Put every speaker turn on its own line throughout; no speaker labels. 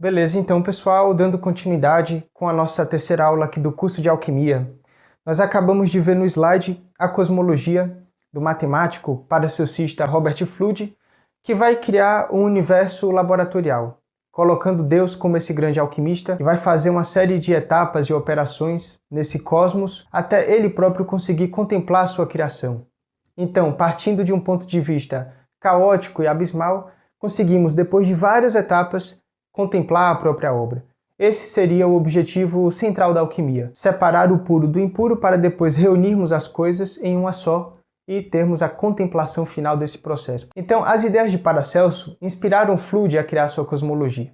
Beleza, então pessoal, dando continuidade com a nossa terceira aula aqui do curso de Alquimia. Nós acabamos de ver no slide a cosmologia do matemático paracelsista Robert Fludd, que vai criar um universo laboratorial, colocando Deus como esse grande alquimista e vai fazer uma série de etapas e operações nesse cosmos até ele próprio conseguir contemplar a sua criação. Então, partindo de um ponto de vista caótico e abismal, conseguimos, depois de várias etapas, contemplar a própria obra. Esse seria o objetivo central da alquimia: separar o puro do impuro para depois reunirmos as coisas em uma só e termos a contemplação final desse processo. Então, as ideias de Paracelso inspiraram Fludd a criar sua cosmologia.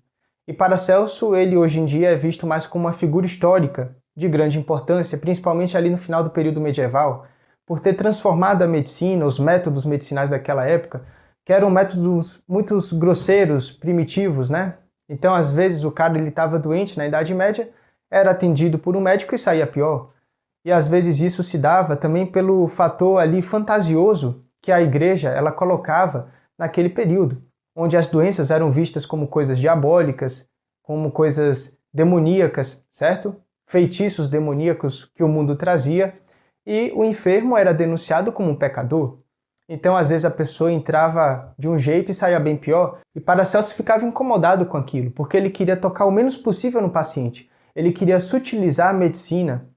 E Paracelso, ele hoje em dia é visto mais como uma figura histórica de grande importância, principalmente ali no final do período medieval, por ter transformado a medicina, os métodos medicinais daquela época, que eram métodos muito grosseiros, primitivos, né? Então, às vezes, o cara estava doente na Idade Média, era atendido por um médico e saía pior. E às vezes isso se dava também pelo fator ali fantasioso que a igreja ela colocava naquele período, onde as doenças eram vistas como coisas diabólicas, como coisas demoníacas, certo? Feitiços demoníacos que o mundo trazia, e o enfermo era denunciado como um pecador. Então, às vezes, a pessoa entrava de um jeito e saía bem pior, e Paracelso ficava incomodado com aquilo, porque ele queria tocar o menos possível no paciente. Ele queria sutilizar a medicina.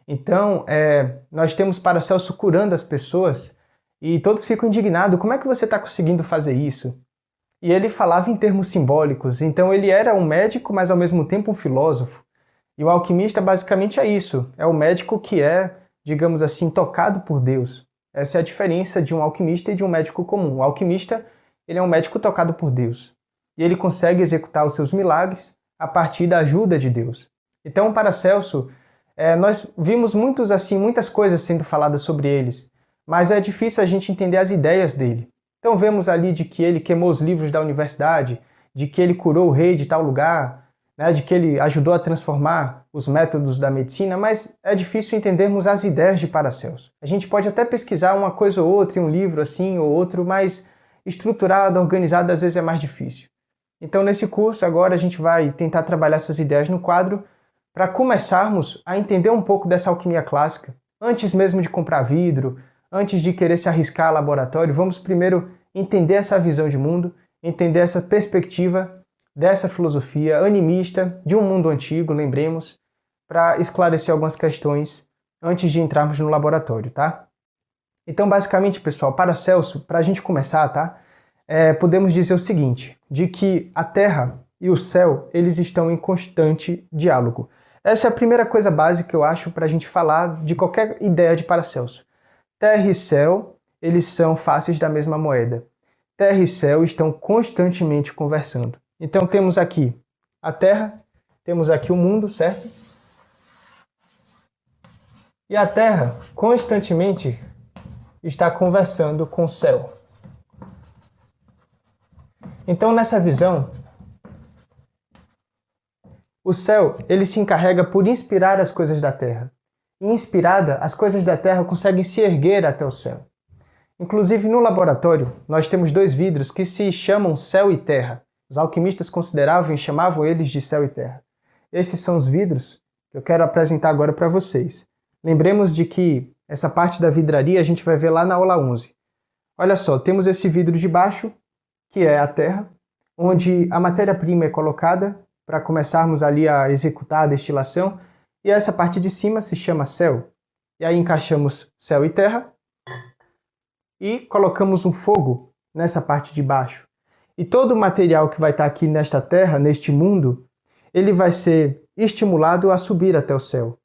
Então, nós temos Paracelso curando as pessoas, e todos ficam indignados. Como é que você está conseguindo fazer isso? E ele falava em termos simbólicos. Então, ele era um médico, mas ao mesmo tempo um filósofo. E o alquimista basicamente é isso. É o médico que é, digamos assim, tocado por Deus. Essa é a diferença de um alquimista e de um médico comum. O alquimista, ele é um médico tocado por Deus. E ele consegue executar os seus milagres a partir da ajuda de Deus. Então, Paracelso, nós vimos muitas coisas sendo faladas sobre eles, mas é difícil a gente entender as ideias dele. Então, vemos ali de que ele queimou os livros da universidade, de que ele curou o rei de tal lugar, né, de que ele ajudou a transformar os métodos da medicina, mas é difícil entendermos as ideias de Paracelso. A gente pode até pesquisar uma coisa ou outra em um livro assim ou outro, mas estruturado, organizado, às vezes é mais difícil. Então, nesse curso, agora a gente vai tentar trabalhar essas ideias no quadro para começarmos a entender um pouco dessa alquimia clássica. Antes mesmo de comprar vidro, antes de querer se arriscar a laboratório, vamos primeiro entender essa visão de mundo, entender essa perspectiva dessa filosofia animista de um mundo antigo, lembremos, para esclarecer algumas questões antes de entrarmos no laboratório, tá? Então, basicamente, pessoal, Paracelso, para a gente começar, tá? Podemos dizer o seguinte, de que a Terra e o céu, eles estão em constante diálogo. Essa é a primeira coisa básica, eu acho, para a gente falar de qualquer ideia de Paracelso. Terra e céu, eles são faces da mesma moeda. Terra e céu estão constantemente conversando. Então temos aqui a Terra, temos aqui o mundo, certo? E a Terra constantemente está conversando com o céu. Então nessa visão, o céu ele se encarrega por inspirar as coisas da Terra. E inspirada, as coisas da Terra conseguem se erguer até o céu. Inclusive no laboratório, nós temos dois vidros que se chamam céu e terra. Os alquimistas consideravam e chamavam eles de céu e terra. Esses são os vidros que eu quero apresentar agora para vocês. Lembremos de que essa parte da vidraria a gente vai ver lá na aula 11. Olha só, temos esse vidro de baixo, que é a terra, onde a matéria-prima é colocada para começarmos ali a executar a destilação, e essa parte de cima se chama céu. E aí encaixamos céu e terra e colocamos um fogo nessa parte de baixo. E todo o material que vai estar aqui nesta terra, neste mundo, ele vai ser estimulado a subir até o céu.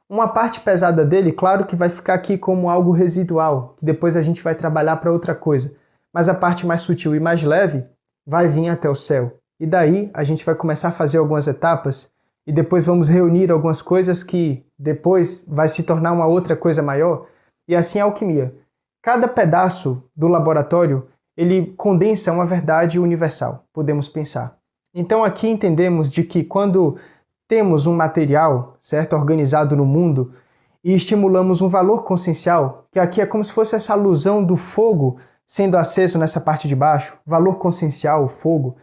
Uma parte pesada dele, claro que vai ficar aqui como algo residual, que depois a gente vai trabalhar para outra coisa. Mas a parte mais sutil e mais leve vai vir até o céu. E daí a gente vai começar a fazer algumas etapas e depois vamos reunir algumas coisas que depois vai se tornar uma outra coisa maior. E assim é a alquimia. Cada pedaço do laboratório ele condensa uma verdade universal, podemos pensar. Então aqui entendemos de que quando temos um material, certo, organizado no mundo e estimulamos um valor consciencial, que aqui é como se fosse essa alusão do fogo sendo aceso nessa parte de baixo, valor consciencial, o fogo,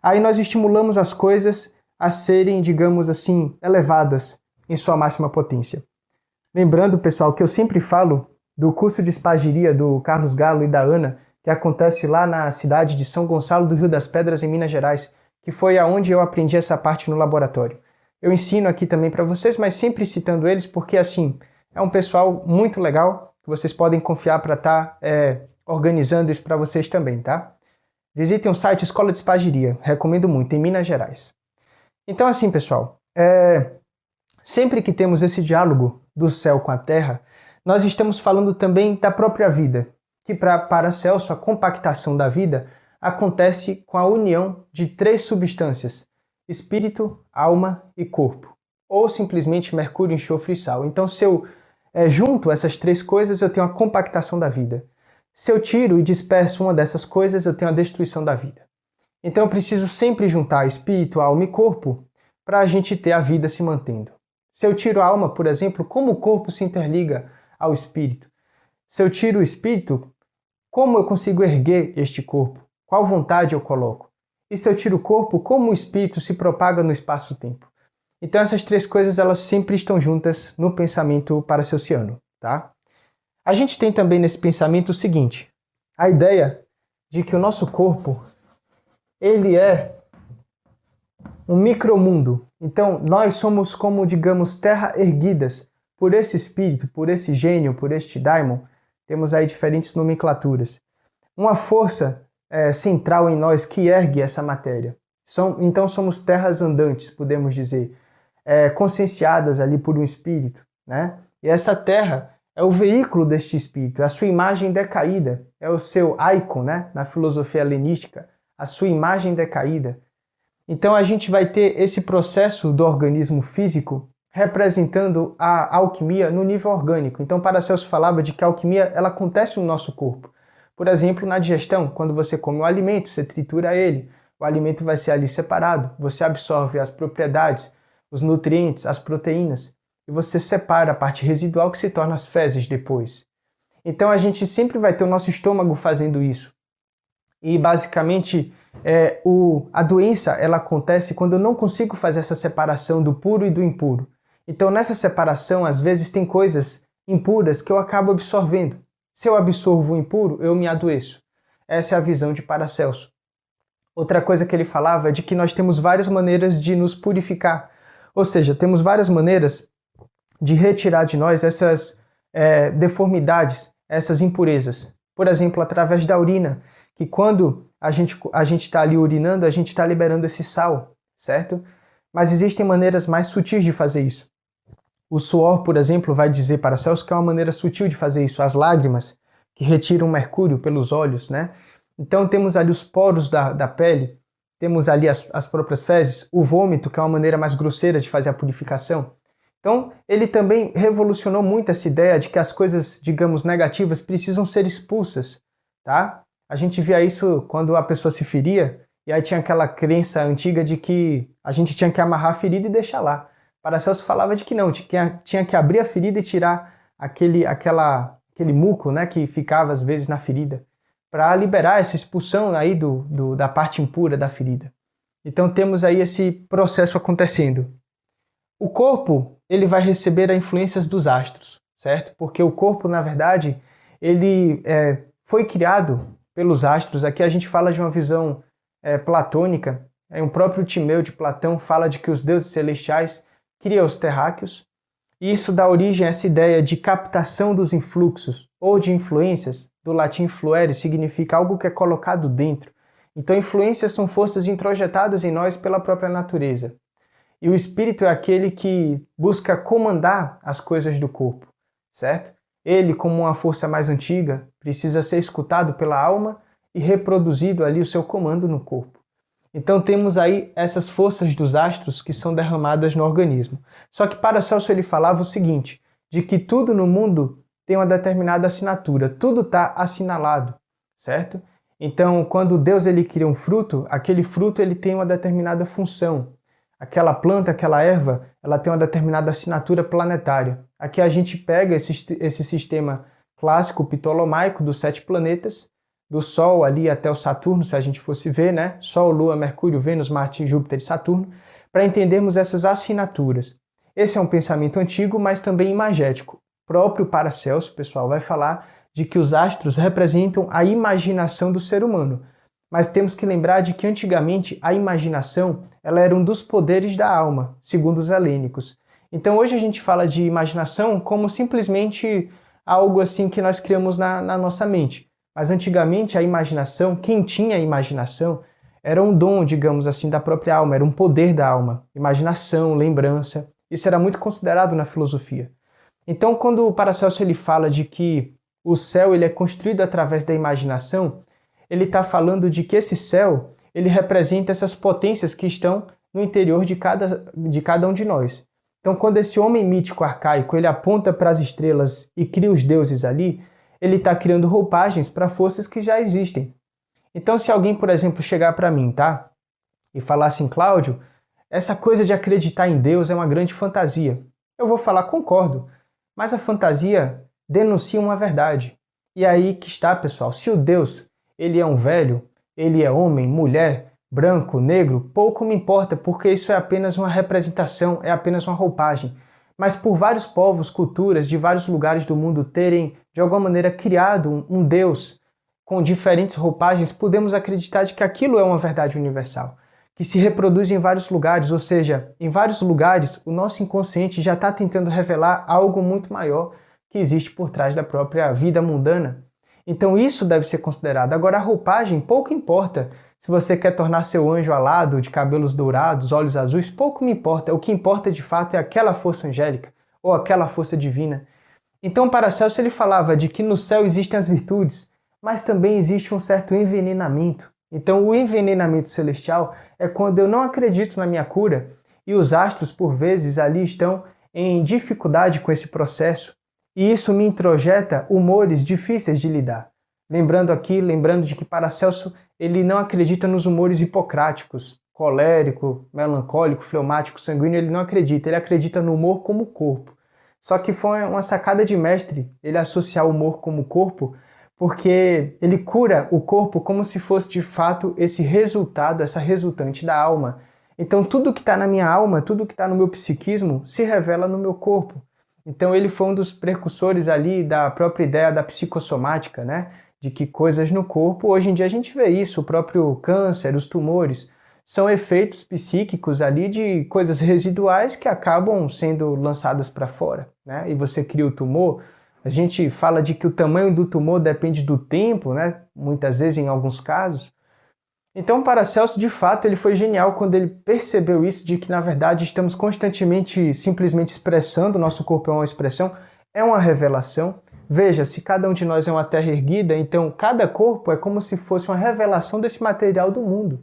aí nós estimulamos as coisas a serem, digamos assim, elevadas em sua máxima potência. Lembrando, pessoal, que eu sempre falo do curso de espagiria do Carlos Galo e da Ana, que acontece lá na cidade de São Gonçalo do Rio das Pedras, em Minas Gerais, que foi aonde eu aprendi essa parte no laboratório. Eu ensino aqui também para vocês, mas sempre citando eles, porque assim, é um pessoal muito legal, que vocês podem confiar para estar organizando isso para vocês também, tá? Visitem o site Escola de Espagiria, recomendo muito, em Minas Gerais. Então assim, pessoal, sempre que temos esse diálogo do céu com a terra, nós estamos falando também da própria vida, que para Paracelso a compactação da vida acontece com a união de 3 substâncias, espírito, alma e corpo, ou simplesmente mercúrio, enxofre e sal. Então se eu junto essas 3 coisas, eu tenho a compactação da vida. Se eu tiro e disperso uma dessas coisas, eu tenho a destruição da vida. Então eu preciso sempre juntar espírito, alma e corpo para a gente ter a vida se mantendo. Se eu tiro a alma, por exemplo, como o corpo se interliga ao espírito? Se eu tiro o espírito, como eu consigo erguer este corpo? Qual vontade eu coloco? E se eu tiro o corpo, como o espírito se propaga no espaço-tempo? Então essas 3 coisas elas sempre estão juntas no pensamento paracelsiano, tá? A gente tem também nesse pensamento o seguinte, a ideia de que o nosso corpo ele é um micromundo. Então nós somos como, digamos, terra erguidas por esse espírito, por esse gênio, por este daimon. Temos aí diferentes nomenclaturas. Uma força central em nós que ergue essa matéria. Então somos terras andantes, podemos dizer, conscienciadas ali por um espírito, né? E essa terra é o veículo deste espírito, a sua imagem decaída, é o seu icon, né? Na filosofia helenística, a sua imagem decaída. Então a gente vai ter esse processo do organismo físico representando a alquimia no nível orgânico. Então Paracelso falava de que a alquimia ela acontece no nosso corpo. Por exemplo, na digestão, quando você come um alimento, você tritura ele, o alimento vai ser ali separado, você absorve as propriedades, os nutrientes, as proteínas, e você separa a parte residual que se torna as fezes depois. Então a gente sempre vai ter o nosso estômago fazendo isso. E basicamente a doença ela acontece quando eu não consigo fazer essa separação do puro e do impuro. Então nessa separação, às vezes tem coisas impuras que eu acabo absorvendo. Se eu absorvo o impuro, eu me adoeço. Essa é a visão de Paracelso. Outra coisa que ele falava é de que nós temos várias maneiras de nos purificar. Ou seja, temos várias maneiras de retirar de nós essas deformidades, essas impurezas. Por exemplo, através da urina, que quando a gente está ali urinando, a gente está liberando esse sal, certo? Mas existem maneiras mais sutis de fazer isso. O suor, por exemplo, vai dizer Paracelso que é uma maneira sutil de fazer isso. As lágrimas, que retiram mercúrio pelos olhos, né? Então temos ali os poros da pele, temos ali as próprias fezes, o vômito, que é uma maneira mais grosseira de fazer a purificação. Então ele também revolucionou muito essa ideia de que as coisas, digamos, negativas precisam ser expulsas, tá? A gente via isso quando a pessoa se feria, e aí tinha aquela crença antiga de que a gente tinha que amarrar a ferida e deixar lá. Paracelso falava de que não, tinha que abrir a ferida e tirar aquele muco, né, que ficava às vezes na ferida, para liberar essa expulsão aí da parte impura da ferida. Então temos aí esse processo acontecendo. O corpo ele vai receber as influências dos astros, certo? Porque o corpo, na verdade, ele foi criado pelos astros. Aqui a gente fala de uma visão platônica. O próprio Timeu de Platão fala de que os deuses celestiais criam os terráqueos, e isso dá origem a essa ideia de captação dos influxos ou de influências. Do latim fluere significa algo que é colocado dentro. Então influências são forças introjetadas em nós pela própria natureza. E o espírito é aquele que busca comandar as coisas do corpo, certo? Ele, como uma força mais antiga, precisa ser escutado pela alma e reproduzido ali o seu comando no corpo. Então temos aí essas forças dos astros que são derramadas no organismo. Só que Paracelso ele falava o seguinte, de que tudo no mundo tem uma determinada assinatura, tudo está assinalado, certo? Então quando Deus ele cria um fruto, aquele fruto ele tem uma determinada função. Aquela planta, aquela erva, ela tem uma determinada assinatura planetária. Aqui a gente pega esse sistema clássico ptolomaico dos 7 planetas, do Sol ali até o Saturno, se a gente fosse ver, né? Sol, Lua, Mercúrio, Vênus, Marte, Júpiter e Saturno, para entendermos essas assinaturas. Esse é um pensamento antigo, mas também imagético. O próprio Paracelso, pessoal, vai falar de que os astros representam a imaginação do ser humano. Mas temos que lembrar de que antigamente a imaginação ela era um dos poderes da alma, segundo os helênicos. Então hoje a gente fala de imaginação como simplesmente algo assim que nós criamos na nossa mente. Mas antigamente a imaginação, quem tinha a imaginação, era um dom, digamos assim, da própria alma, era um poder da alma. Imaginação, lembrança, isso era muito considerado na filosofia. Então quando o Paracelso ele fala de que o céu ele é construído através da imaginação, ele está falando de que esse céu ele representa essas potências que estão no interior de cada um de nós. Então, quando esse homem mítico arcaico ele aponta para as estrelas e cria os deuses ali, ele está criando roupagens para forças que já existem. Então, se alguém, por exemplo, chegar para mim, tá? E falar assim, Cláudio, essa coisa de acreditar em Deus é uma grande fantasia. Eu vou falar, concordo, mas a fantasia denuncia uma verdade. E aí que está, pessoal, se o Deus ele é um velho, ele é homem, mulher, branco, negro, pouco me importa, porque isso é apenas uma representação, é apenas uma roupagem. Mas por vários povos, culturas de vários lugares do mundo terem, de alguma maneira, criado um Deus com diferentes roupagens, podemos acreditar de que aquilo é uma verdade universal, que se reproduz em vários lugares, ou seja, em vários lugares o nosso inconsciente já está tentando revelar algo muito maior que existe por trás da própria vida mundana. Então isso deve ser considerado. Agora a roupagem pouco importa. Se você quer tornar seu anjo alado, de cabelos dourados, olhos azuis, pouco me importa. O que importa de fato é aquela força angélica ou aquela força divina. Então Paracelso ele falava de que no céu existem as virtudes, mas também existe um certo envenenamento. Então o envenenamento celestial é quando eu não acredito na minha cura e os astros por vezes ali estão em dificuldade com esse processo. E isso me introjeta humores difíceis de lidar. Lembrando de que Paracelso ele não acredita nos humores hipocráticos, colérico, melancólico, fleumático, sanguíneo, ele não acredita, ele acredita no humor como corpo. Só que foi uma sacada de mestre ele associar o humor como corpo, porque ele cura o corpo como se fosse de fato esse resultado, essa resultante da alma. Então tudo que está na minha alma, tudo que está no meu psiquismo se revela no meu corpo. Então ele foi um dos precursores ali da própria ideia da psicossomática, né? De que coisas no corpo, hoje em dia a gente vê isso, o próprio câncer, os tumores, são efeitos psíquicos ali de coisas residuais que acabam sendo lançadas para fora, né? E você cria o tumor, a gente fala de que o tamanho do tumor depende do tempo, né? Muitas vezes em alguns casos. Então Paracelso, de fato, ele foi genial quando ele percebeu isso, de que na verdade estamos constantemente simplesmente expressando, nosso corpo é uma expressão, é uma revelação. Veja, se cada um de nós é uma terra erguida, então cada corpo é como se fosse uma revelação desse material do mundo.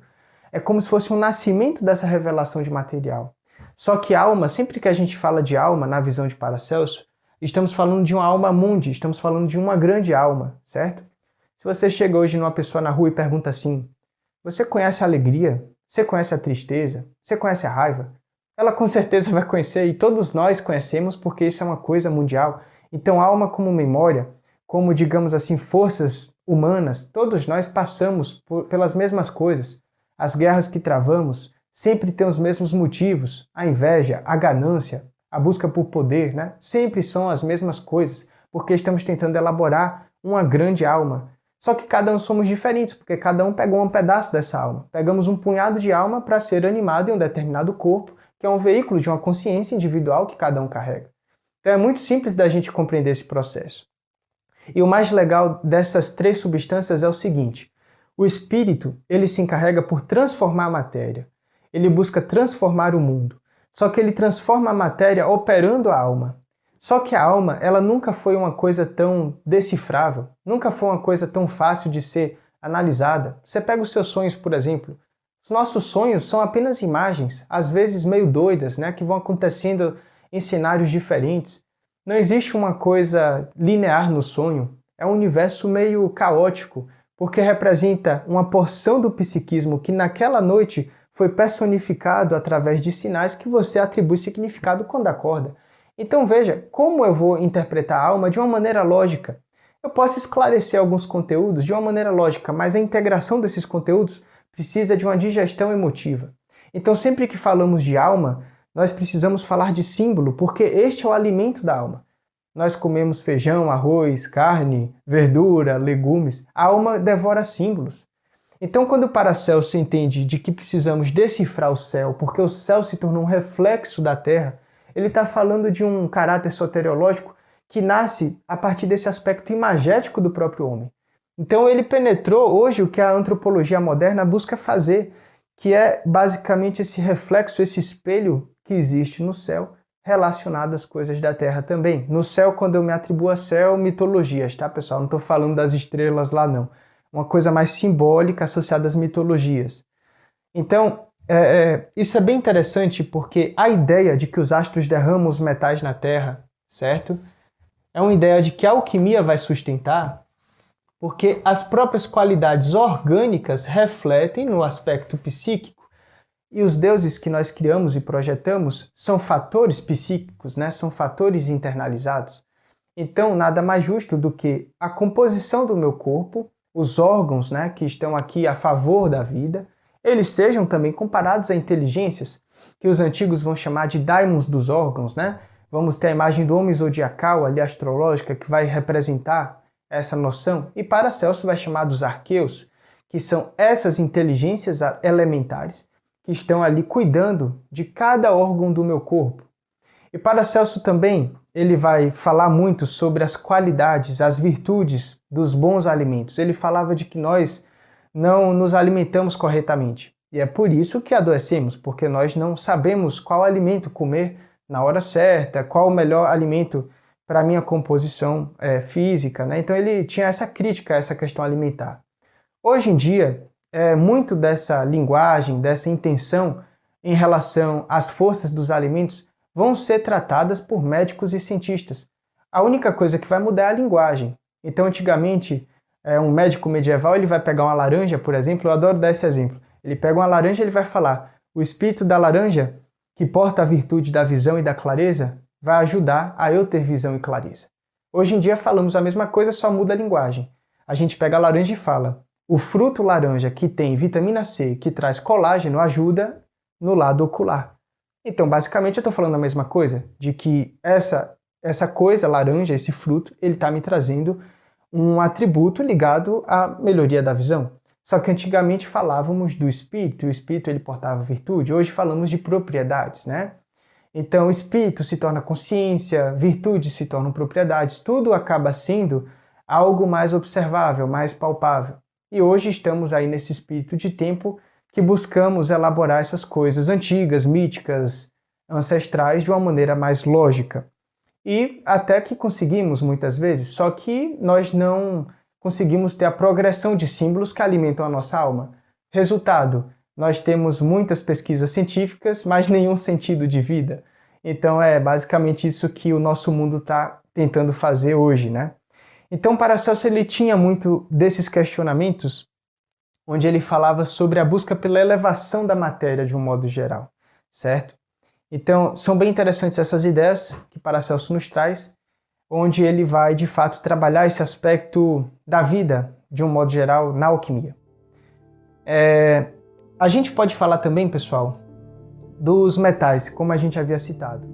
É como se fosse um nascimento dessa revelação de material. Só que alma, sempre que a gente fala de alma, na visão de Paracelso, estamos falando de uma alma mundi, estamos falando de uma grande alma, certo? Se você chega hoje numa pessoa na rua e pergunta assim, você conhece a alegria? Você conhece a tristeza? Você conhece a raiva? Ela com certeza vai conhecer e todos nós conhecemos porque isso é uma coisa mundial. Então, alma como memória, como, digamos assim, forças humanas, todos nós passamos pelas mesmas coisas. As guerras que travamos sempre têm os mesmos motivos. A inveja, a ganância, a busca por poder, né? Sempre são as mesmas coisas, porque estamos tentando elaborar uma grande alma. Só que cada um somos diferentes, porque cada um pegou um pedaço dessa alma. Pegamos um punhado de alma para ser animado em um determinado corpo, que é um veículo de uma consciência individual que cada um carrega. Então é muito simples da gente compreender esse processo. E o mais legal dessas três substâncias é o seguinte: o espírito, ele se encarrega por transformar a matéria. Ele busca transformar o mundo. Só que ele transforma a matéria operando a alma. Só que a alma, ela nunca foi uma coisa tão decifrável, nunca foi uma coisa tão fácil de ser analisada. Você pega os seus sonhos, por exemplo. Os nossos sonhos são apenas imagens, às vezes meio doidas, né, que vão acontecendo em cenários diferentes. Não existe uma coisa linear no sonho. É um universo meio caótico, porque representa uma porção do psiquismo que naquela noite foi personificado através de sinais que você atribui significado quando acorda. Então veja, como eu vou interpretar a alma de uma maneira lógica? Eu posso esclarecer alguns conteúdos de uma maneira lógica, mas a integração desses conteúdos precisa de uma digestão emotiva. Então, sempre que falamos de alma, nós precisamos falar de símbolo, porque este é o alimento da alma. Nós comemos feijão, arroz, carne, verdura, legumes. A alma devora símbolos. Então, quando o Paracelso entende de que precisamos decifrar o céu, porque o céu se tornou um reflexo da Terra, ele está falando de um caráter soteriológico que nasce a partir desse aspecto imagético do próprio homem. Então, ele penetrou hoje o que a antropologia moderna busca fazer, que é basicamente esse reflexo, esse espelho que existe no céu, relacionado às coisas da Terra também. No céu, quando eu me atribuo a céu, mitologias, tá, pessoal? Não estou falando das estrelas lá, não. Uma coisa mais simbólica associada às mitologias. Então, isso é bem interessante porque a ideia de que os astros derramam os metais na Terra, certo? É uma ideia de que a alquimia vai sustentar, porque as próprias qualidades orgânicas refletem no aspecto psíquico. E os deuses que nós criamos e projetamos são fatores psíquicos, né? São fatores internalizados. Então, nada mais justo do que a composição do meu corpo, os órgãos, né, que estão aqui a favor da vida, eles sejam também comparados a inteligências, que os antigos vão chamar de daimons dos órgãos, né? Vamos ter a imagem do homem zodiacal ali astrológica que vai representar essa noção, e Paracelso vai chamar dos arqueus, que são essas inteligências elementares que estão ali cuidando de cada órgão do meu corpo. E Paracelso também, ele vai falar muito sobre as qualidades, as virtudes dos bons alimentos. Ele falava de que nós não nos alimentamos corretamente. E é por isso que adoecemos, porque nós não sabemos qual alimento comer na hora certa, qual o melhor alimento para a minha composição física, né? Então ele tinha essa crítica a essa questão alimentar. Hoje em dia, muito dessa linguagem, dessa intenção em relação às forças dos alimentos vão ser tratadas por médicos e cientistas. A única coisa que vai mudar é a linguagem. Então, antigamente, um médico medieval ele vai pegar uma laranja, por exemplo, eu adoro dar esse exemplo. Ele pega uma laranja e ele vai falar: o espírito da laranja, que porta a virtude da visão e da clareza, vai ajudar a eu ter visão e clareza. Hoje em dia falamos a mesma coisa, só muda a linguagem. A gente pega a laranja e fala: o fruto laranja que tem vitamina C, que traz colágeno, ajuda no lado ocular. Então, basicamente, eu estou falando a mesma coisa, de que essa coisa, laranja, esse fruto, ele está me trazendo um atributo ligado à melhoria da visão. Só que antigamente falávamos do espírito, o espírito ele portava virtude, hoje falamos de propriedades, né? Então, espírito se torna consciência, virtude se tornam propriedades, tudo acaba sendo algo mais observável, mais palpável. E hoje estamos aí nesse espírito de tempo que buscamos elaborar essas coisas antigas, míticas, ancestrais de uma maneira mais lógica. E até que conseguimos muitas vezes, só que nós não conseguimos ter a progressão de símbolos que alimentam a nossa alma. Resultado, nós temos muitas pesquisas científicas, mas nenhum sentido de vida. Então é basicamente isso que o nosso mundo está tentando fazer hoje, né? Então Paracelso ele tinha muito desses questionamentos, onde ele falava sobre a busca pela elevação da matéria de um modo geral, certo? Então, são bem interessantes essas ideias que Paracelso nos traz, onde ele vai, de fato, trabalhar esse aspecto da vida, de um modo geral, na alquimia. A gente pode falar também, pessoal, dos metais, como a gente havia citado.